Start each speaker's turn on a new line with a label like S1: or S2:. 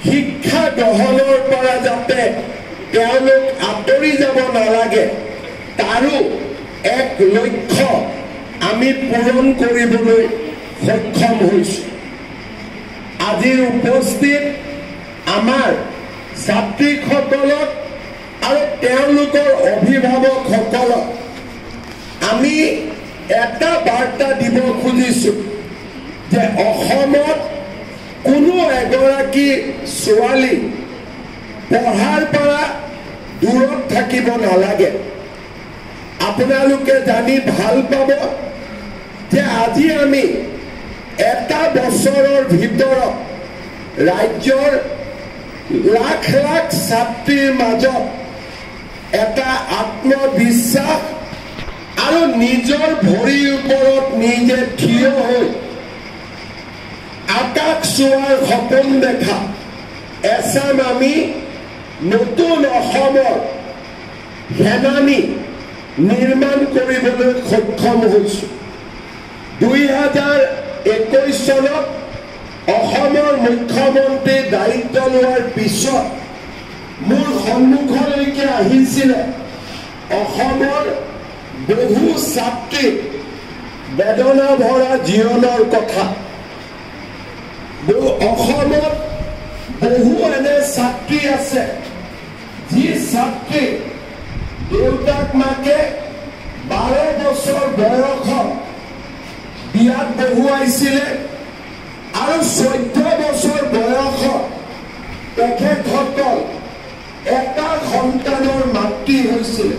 S1: শিক্ষা গ্ৰহণৰ পৰা যাতে তেওঁলোক আঁতৰি যাব নালাগে তাৰো এক লক্ষ্য আমি পূৰণ কৰিবলৈ সক্ষম হৈছোঁ। আজিৰ উপস্থিত আমাৰ ছাত্ৰীসকলক আৰু তেওঁলোকৰ অভিভাৱকসকলক আমি এটা বাৰ্তা দিব খুজিছোঁ যে অসমত কোনো এগৰাকী ছোৱালী পঢ়াৰ পৰা দূৰত থাকিব নালাগে। আপোনালোকে জানি ভাল পাব যে আজি আমি এটা বছৰৰ ভিতৰত ৰাজ্যৰ লাখ লাখ ছাত্ৰীৰ মাজত এটা আত্মবিশ্বাস আৰু নিজৰ ভৰিৰ ওপৰত নিজে থিয় হৈ আকাশ চোৱাৰ সপোন দেখা এচাম আমি নতুন অসমৰ সেনানী নিৰ্মাণ কৰিবলৈ সক্ষম হৈছোঁ। 2021 চনত অসমৰ মুখ্যমন্ত্ৰী দায়িত্ব লোৱাৰ পিছত মোৰ সন্মুখলৈকে আহিছিলে অসমৰ বহু ছাত্ৰী বেদনা ভৰা জীৱনৰ কথা। অসমত বহু এনে ছাত্ৰী আছে যি ছাত্ৰী দেউতাক মাকে 12 বছৰ বয়সত বিয়াত বহুৱাইছিলে আৰু 14 বছৰ বয়সত তেখেতসকল এটা সন্তানৰ মাতৃ হৈছিলে।